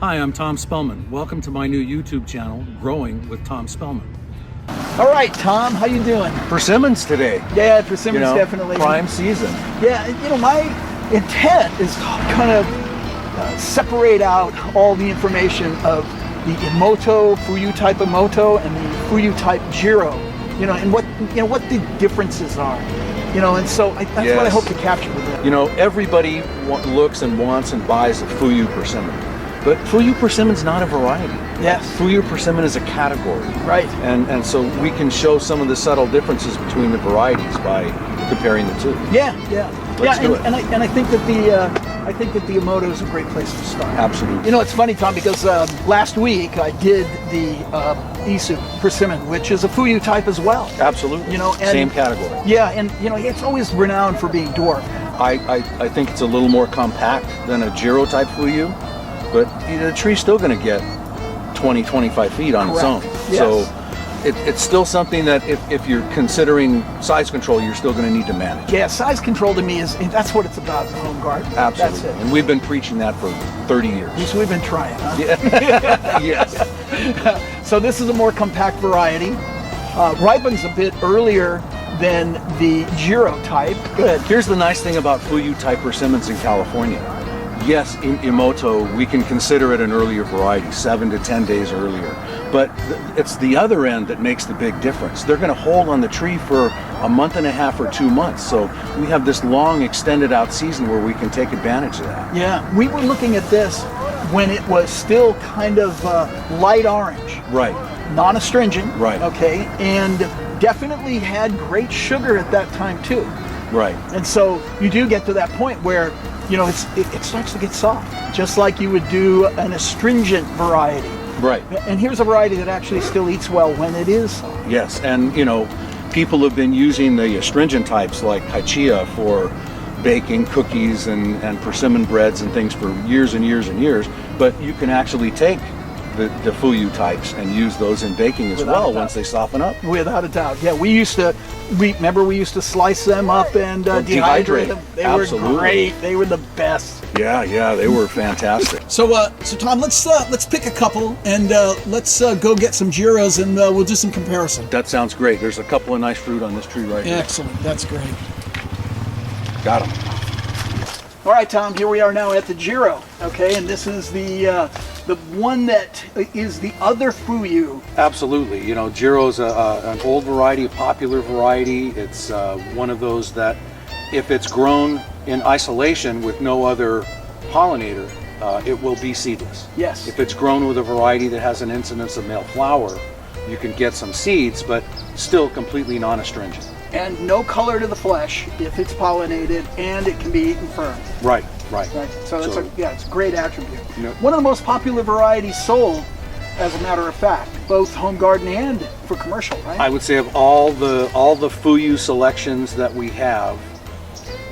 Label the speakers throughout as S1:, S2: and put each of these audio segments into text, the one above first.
S1: Hi, I'm Tom Spellman. Welcome to my new YouTube channel, Growing with Tom Spellman.
S2: All right, Tom, how you doing?
S3: Persimmons today.
S2: Yeah, persimmons definitely.
S3: Prime season.
S2: Yeah, my intent is to kind of separate out all the information of the Imoto, fuyu type Imoto, and the fuyu type Jiro. And what the differences are. And so that's what I hope to capture with that.
S3: Everybody looks and wants and buys a fuyu persimmon. But fuyu persimmon's not a variety.
S2: Yes.
S3: Fuyu persimmon is a category.
S2: Right.
S3: And so we can show some of the subtle differences between the varieties by comparing the two.
S2: Yeah.
S3: Let's do it.
S2: And I think that the Imoto is a great place to start.
S3: Absolutely.
S2: It's funny, Tom, because last week I did the Isu persimmon, which is a fuyu type as well.
S3: Absolutely. Same category.
S2: Yeah, and it's always renowned for being dwarf.
S3: I think it's a little more compact than a Jiro type fuyu, but the tree's still going to get 20-25 feet on its own.
S2: Yes.
S3: So it's still something that if you're considering size control, you're still going to need to manage.
S2: Yeah, size control to me that's what it's about in home garden.
S3: Absolutely.
S2: That's it.
S3: And we've been preaching that for 30 years.
S2: Yes, we've been trying, huh?
S3: Yeah. Yes.
S2: So this is a more compact variety. Ripens a bit earlier than the Jiro type. Good.
S3: Here's the nice thing about fuyu type persimmons in California. Yes, in Imoto, we can consider it an earlier variety, 7 to 10 days earlier. But it's the other end that makes the big difference. They're going to hold on the tree for a month and a half or 2 months. So we have this long extended out season where we can take advantage of that.
S2: Yeah, we were looking at this when it was still kind of light orange.
S3: Right.
S2: Non-astringent.
S3: Right.
S2: Okay, and definitely had great sugar at that time too.
S3: Right.
S2: And so you do get to that point where it starts to get soft, just like you would do an astringent variety.
S3: Right.
S2: And here's a variety that actually still eats well when it is soft.
S3: Yes, and people have been using the astringent types like hachia for baking cookies and persimmon breads and things for years and years and years, but you can actually take the fuyu types and use those in baking as well once they soften up.
S2: Without a doubt. Yeah, we used to slice them up and dehydrate them. They were great. They were the best.
S3: Yeah, they were fantastic.
S4: So Tom, let's pick a couple and let's go get some Jiros and we'll do some comparison.
S3: That sounds great. There's a couple of nice fruit on this tree right here.
S4: Excellent. That's great.
S3: Got them.
S2: All right, Tom. Here we are now at the Jiro. Okay, and this is the one that is the other fuyu.
S3: Absolutely. Jiro's an old variety, a popular variety. It's one of those that if it's grown in isolation with no other pollinator, it will be seedless.
S2: Yes.
S3: If it's grown with a variety that has an incidence of male flower, you can get some seeds, but still completely non-astringent.
S2: And no color to the flesh if it's pollinated, and it can be eaten firm.
S3: Right.
S2: So it's a great attribute. One of the most popular varieties sold, as a matter of fact, both home garden and for commercial, right?
S3: I would say of all the fuyu selections that we have,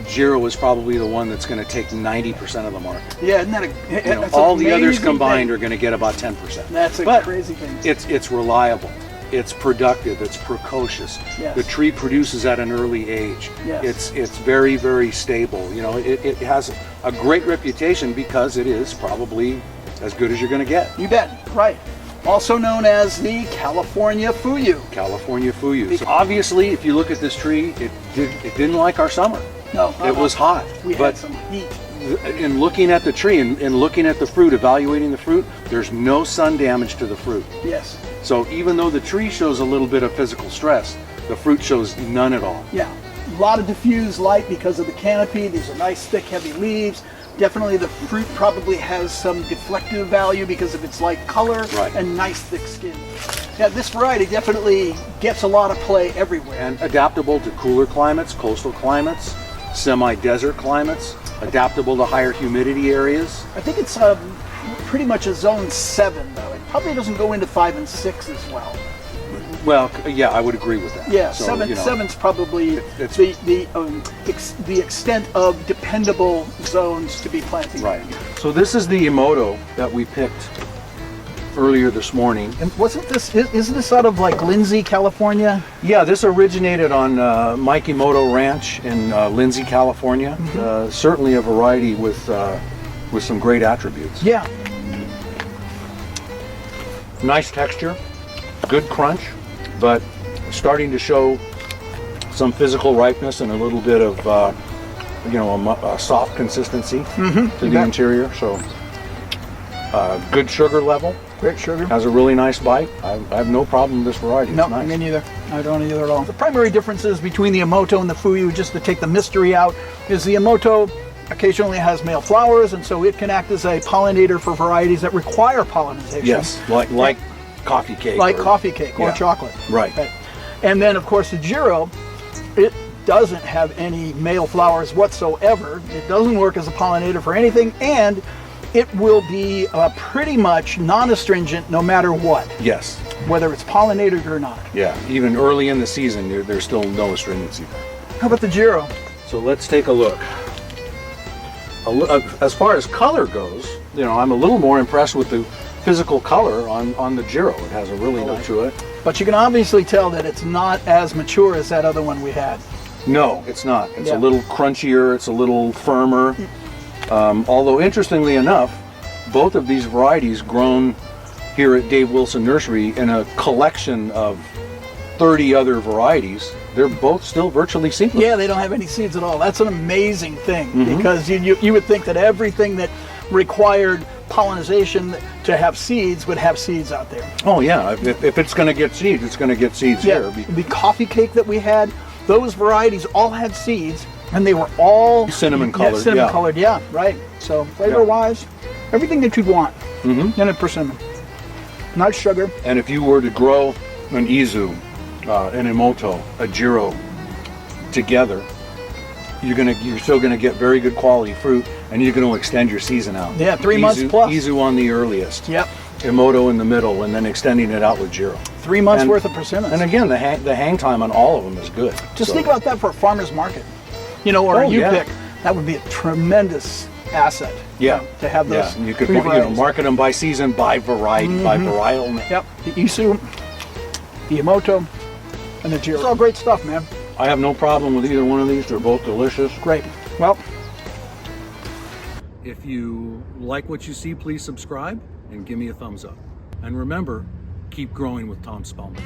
S3: Jiro is probably the one that's going to take 90% of the market.
S2: Yeah, isn't that
S3: all the others combined are going to get about 10%.
S2: That's a crazy thing.
S3: It's reliable. It's productive. It's precocious.
S2: Yes.
S3: The tree produces at an early age.
S2: Yes.
S3: It's very, very stable. It has a great reputation because it is probably as good as you're going to get.
S2: You bet. Right. Also known as the California fuyu.
S3: California fuyu. So obviously, if you look at this tree, it didn't like our summer.
S2: No.
S3: It was hot.
S2: We had some heat.
S3: In looking at the tree and looking at the fruit, evaluating the fruit, there's no sun damage to the fruit.
S2: Yes.
S3: So even though the tree shows a little bit of physical stress, the fruit shows none at all.
S2: Yeah, a lot of diffused light because of the canopy. These are nice, thick, heavy leaves. Definitely the fruit probably has some deflective value because of its light color and nice, thick skin. Yeah, this variety definitely gets a lot of play everywhere.
S3: And adaptable to cooler climates, coastal climates, semi-desert climates, adaptable to higher humidity areas.
S2: I think it's pretty much a zone 7 though. It probably doesn't go into 5 and 6 as well.
S3: Well, yeah, I would agree with that.
S2: Yeah, so, seven's probably the extent of dependable zones to be planting.
S3: Right. So this is the Imoto that we picked earlier this morning.
S2: And isn't this out of like Lindsay, California?
S3: Yeah, this originated on Mike Imoto Ranch in Lindsay, California. Certainly a variety with some great attributes.
S2: Yeah.
S3: Nice texture, good crunch, but starting to show some physical ripeness and a little bit of, a soft consistency to the interior. So, good sugar level.
S2: Great sugar.
S3: Has a really nice bite. I have no problem with this variety.
S2: No,
S3: It's nice.
S2: me neither. I don't either at all. The primary differences between the Imoto and the Fuyu, just to take the mystery out, is the Imoto occasionally has male flowers, and so it can act as a pollinator for varieties that require pollination.
S3: Yes, like coffee cake.
S2: Like
S3: or-
S2: coffee cake or
S3: yeah.
S2: chocolate.
S3: Right.
S2: And then, of course, the Jiro, it doesn't have any male flowers whatsoever. It doesn't work as a pollinator for anything, and it will be pretty much non-astringent no matter what,
S3: Yes.
S2: whether it's pollinated or not.
S3: Yeah. Even early in the season, there's still no astringency there.
S2: How about the Jiro?
S3: So let's take a look. As far as color goes, I'm a little more impressed with the physical color on the Jiro. It has a really nice to it.
S2: But you can obviously tell that it's not as mature as that other one we had.
S3: No, it's not. It's
S2: Yeah.
S3: a little crunchier. It's a little firmer. Although interestingly enough, both of these varieties grown here at Dave Wilson Nursery in a collection of 30 other varieties, they're both still virtually seedless.
S2: Yeah, they don't have any seeds at all. That's an amazing thing, because you would think that everything that required pollination to have seeds would have seeds out there.
S3: Oh yeah, if it's going to get seeds, it's going to get seeds here.
S2: The coffee cake that we had, those varieties all had seeds, and they were all
S3: Cinnamon colored,
S2: Yeah, cinnamon
S3: yeah.
S2: colored, yeah, right. So flavor-wise, everything that you'd want in a persimmon. Nice sugar.
S3: And if you were to grow an Izu, an Imoto, a Jiro together, you're still gonna get very good quality fruit, and you're gonna extend your season out.
S2: Yeah, 3 months plus.
S3: Izu on the earliest.
S2: Yep.
S3: Imoto in the middle, and then extending it out with Jiro.
S2: 3 months
S3: And-
S2: worth of persimmons.
S3: And again, the hang time on all of them is good.
S2: Just
S3: So-
S2: think about that for a farmer's market, or a
S3: Oh, yeah.
S2: U-pick. That would be a tremendous asset.
S3: Yeah,
S2: to have those.
S3: Yeah, you could
S2: three varieties.
S3: market them by season, by variety, by varietal name.
S2: Yep, the Isu, the Imoto, and the Jiro. It's all great stuff, man.
S3: I have no problem with either one of these. They're both delicious.
S2: Great. Well,
S1: If you like what you see, please subscribe and give me a thumbs up. And remember, keep growing with Tom Spellman.